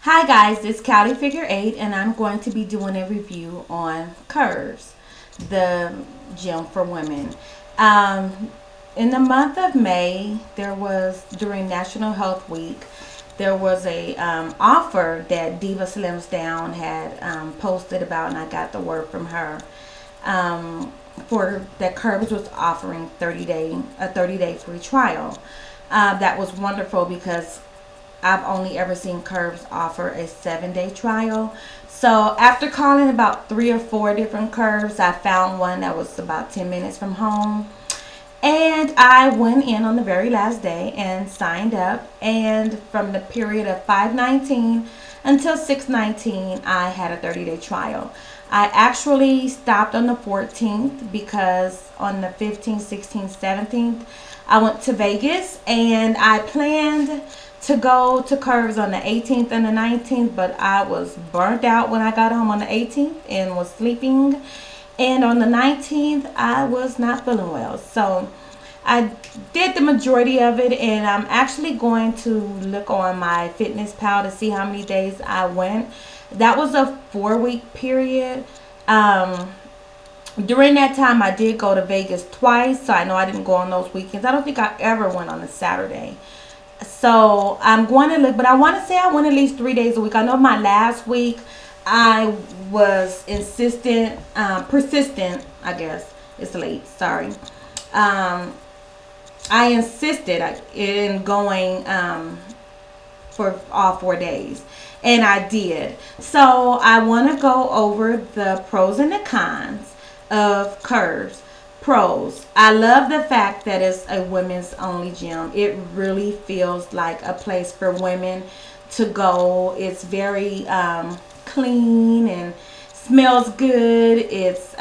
Hi guys, it's Callie Figure 8 and I'm going to be doing a review on Curves, the gym for women. Um, in the month of May, during National Health Week, there was a offer that Diva Slims Down had posted about, and I got the word from her um, for that Curves was offering 30-day free trial. That was wonderful because I've only ever seen Curves offer a 7-day trial. So after calling about 3 or 4 different Curves, I found one that was about 10 minutes from home. And I went in on the very last day and signed up. And from the period of 5/19 until 6/19, I had a 30-day trial. I actually stopped on the 14th because on the 15th, 16th, 17th, I went to Vegas and I planned to go to Curves on the 18th and the 19th, but I was burnt out when I got home on the 18th and was sleeping. And on the 19th, I was not feeling well. So I did the majority of it, and I'm actually going to look on my Fitness Pal to see how many days I went. That was a 4-week period. Um, During that time, I did go to Vegas twice, so I know I didn't go on those weekends. I don't think I ever went on a Saturday. So I'm going to look, but I want to say I went at least 3 days a week. I know my last week I was persistent. I guess it's late. Sorry. Um, I insisted in going for all 4 days, and I did. So I want to go over the pros and the cons of Curves. Pros: I love the fact that it's a women's only gym. It really feels like a place for women to go. It's very clean and smells good. It's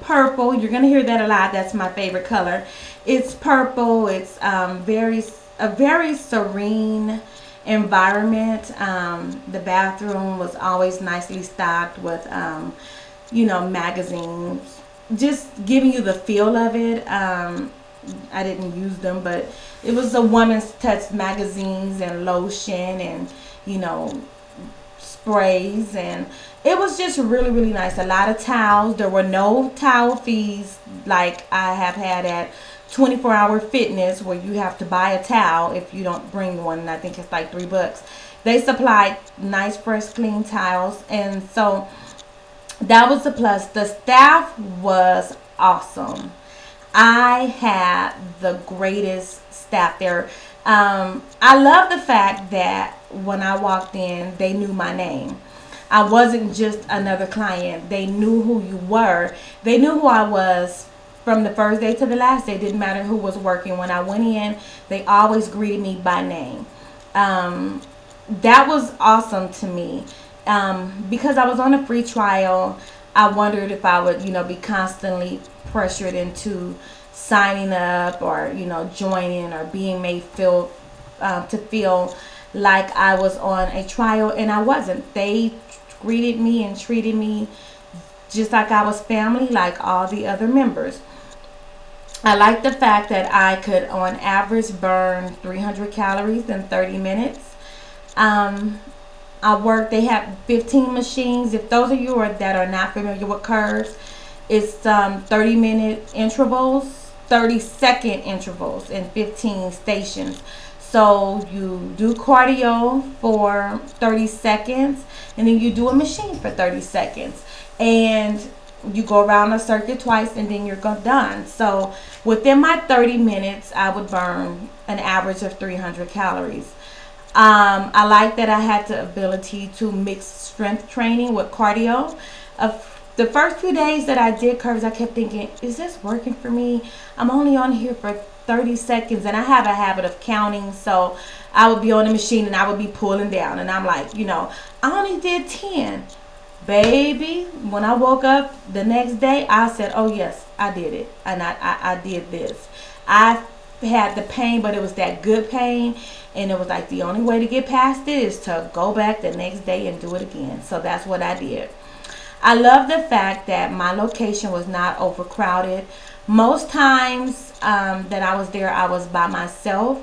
purple. You're gonna hear that a lot. That's my favorite color. It's purple. It's a very serene environment. The bathroom was always nicely stocked with magazines, just giving you the feel of it. I didn't use them, but it was a woman's touch magazines and lotion and you know sprays, and it was just really really nice. A lot of towels. There were no towel fees like I have had at 24-hour fitness, where you have to buy a towel if you don't bring one, and I think it's like $3. They supplied nice fresh clean towels, and so that was a plus. The staff was awesome. I had the greatest staff there. I love the fact that when I walked in, they knew my name. I wasn't just another client. They knew who you were. They knew who I was from the first day to the last day. It didn't matter who was working. When I went in, they always greeted me by name. Um, that was awesome to me. Because I was on a free trial, I wondered if I would, be constantly pressured into signing up or, joining or being made to feel like I was on a trial, and I wasn't. They greeted me and treated me just like I was family, like all the other members. I like the fact that I could, on average, burn 300 calories in 30 minutes. Um, They have 15 machines. If those of you that are not familiar with Curves, it's 30-minute intervals, 30-second intervals, and 15 stations. So you do cardio for 30 seconds, and then you do a machine for 30 seconds. And you go around a circuit twice, and then you're done. So within my 30 minutes, I would burn an average of 300 calories. I like that I had the ability to mix strength training with cardio. The first few days that I did Curves, I kept thinking, is this working for me? I'm only on here for 30 seconds, and I have a habit of counting. So I would be on the machine and I would be pulling down, and I'm like, I only did 10. Baby, when I woke up the next day, I said, oh yes, I did it. And I did this. I had the pain, but it was that good pain. And it was like the only way to get past it is to go back the next day and do it again. So that's what I did. I love the fact that my location was not overcrowded. Most times that I was there, I was by myself.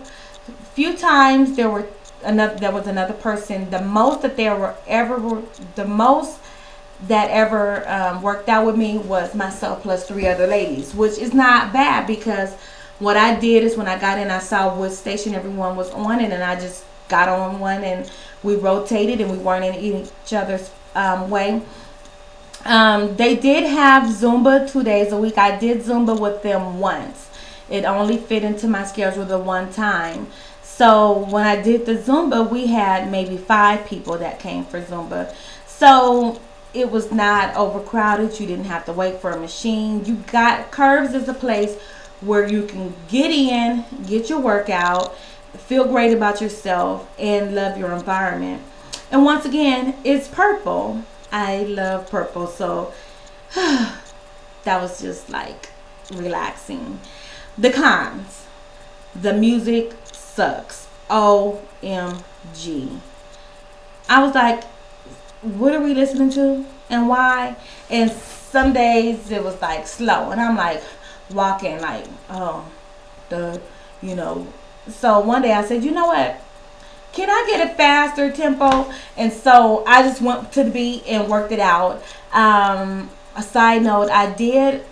Few times there were there was another person. The most that there were ever the most that ever worked out with me was myself plus three other ladies, which is not bad because what I did is when I got in, I saw what station everyone was on, and then I just got on one and we rotated and we weren't in each other's way. They did have Zumba 2 days a week. I did Zumba with them once. It only fit into my schedule the one time. So when I did the Zumba, we had maybe 5 people that came for Zumba. So it was not overcrowded. You didn't have to wait for a machine. You got Curves is a place where you can get in, get your workout, feel great about yourself, and love your environment. And once again, it's purple. I love purple, so that was just like relaxing. The cons: the music sucks. OMG. I was like, what are we listening to and why? And some days it was like slow, and I'm like walking like, oh, the, you know. So one day I said, you know what? Can I get a faster tempo? And so I just went to the beat and worked it out. A side note, I did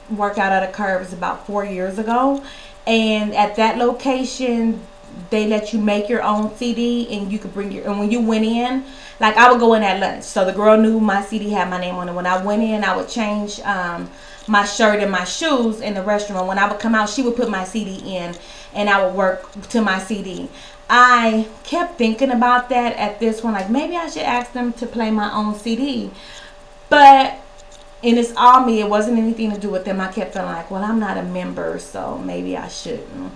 work out at a Curves about 4 years ago, and at that location they let you make your own CD, and you could bring your, and when you went in, like I would go in at lunch, so the girl knew my CD had my name on it. When I went in, I would change my shirt and my shoes in the restroom, and when I would come out, she would put my CD in and I would work to my CD. I kept thinking about that at this one, like maybe I should ask them to play my own CD, but and it's all me. It wasn't anything to do with them. I kept feeling like, well, I'm not a member, so maybe I shouldn't.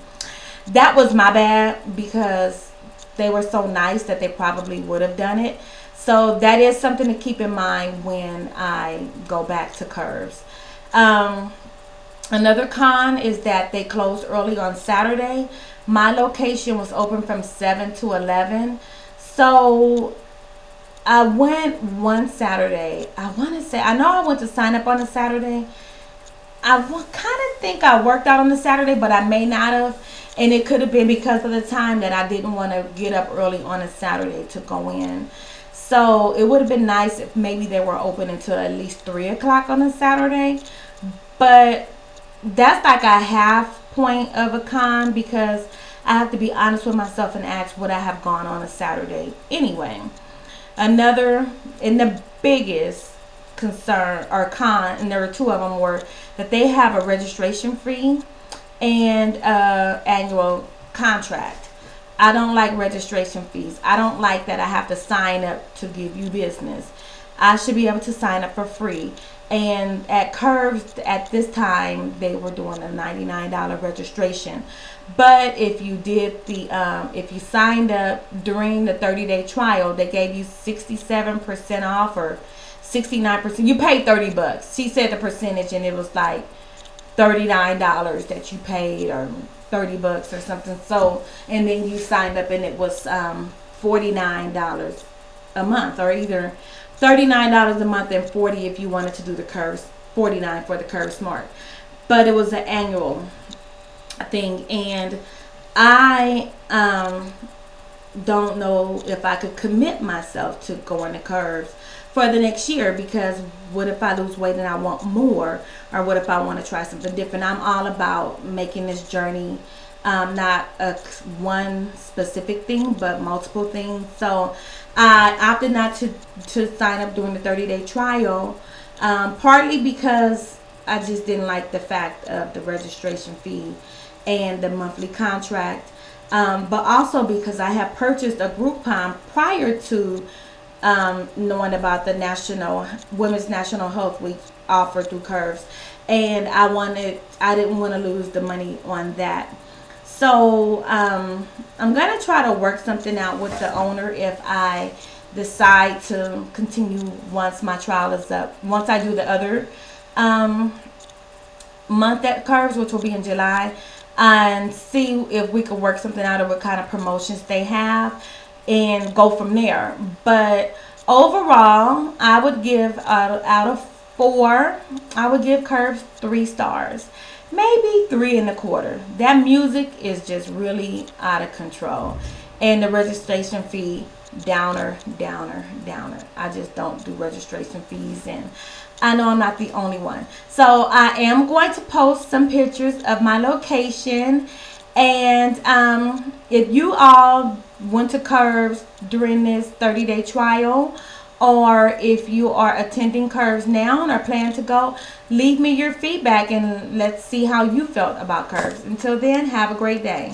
That was my bad because they were so nice that they probably would have done it. So that is something to keep in mind when I go back to Curves. Another con is that they closed early on Saturday. My location was open from 7 to 11. So I went one Saturday. I want to say, I know I went to sign up on a Saturday. I kind of think I worked out on the Saturday, but I may not have. And it could have been because of the time that I didn't want to get up early on a Saturday to go in. So it would have been nice if maybe they were open until at least 3 o'clock on a Saturday. But that's like a half point of a con because I have to be honest with myself and ask would I have gone on a Saturday anyway. Another and the biggest concern or con, and there were 2 of them, were that they have a registration fee and annual contract. I don't like registration fees. I don't like that I have to sign up to give you business. I should be able to sign up for free. And at Curves at this time they were doing a $99 registration. But if you did the if you signed up during the 30-day trial, they gave you 67% off or 69%. You paid $30. She said the percentage, and it was like $39 that you paid, or $30 or something. So, and then you signed up, and it was $49 a month, or either $39 a month and $40 if you wanted to do the Curves, $49 for the Curve Smart. But it was an annual thing, and I don't know if I could commit myself to going to Curves for the next year, because what if I lose weight and I want more, or what if I want to try something different? I'm all about making this journey not one specific thing but multiple things. So I opted not to sign up during the 30-day trial, partly because I just didn't like the fact of the registration fee and the monthly contract, but also because I have purchased a Groupon prior to knowing about the Women's National Health Week offer through Curves, and I didn't want to lose the money on that. So I'm gonna try to work something out with the owner if I decide to continue once my trial is up. Once I do the other month at Curves, which will be in July, and see if we can work something out of what kind of promotions they have and go from there. But overall, I would give out of 4, I would give Curves 3 stars, maybe 3 1/4. That music is just really out of control, and the registration fee downer, downer, downer. I just don't do registration fees, and I know I'm not the only one. So I am going to post some pictures of my location, and if you all went to Curves during this 30-day trial, or if you are attending Curves now and are planning to go, leave me your feedback and let's see how you felt about Curves. Until then, have a great day.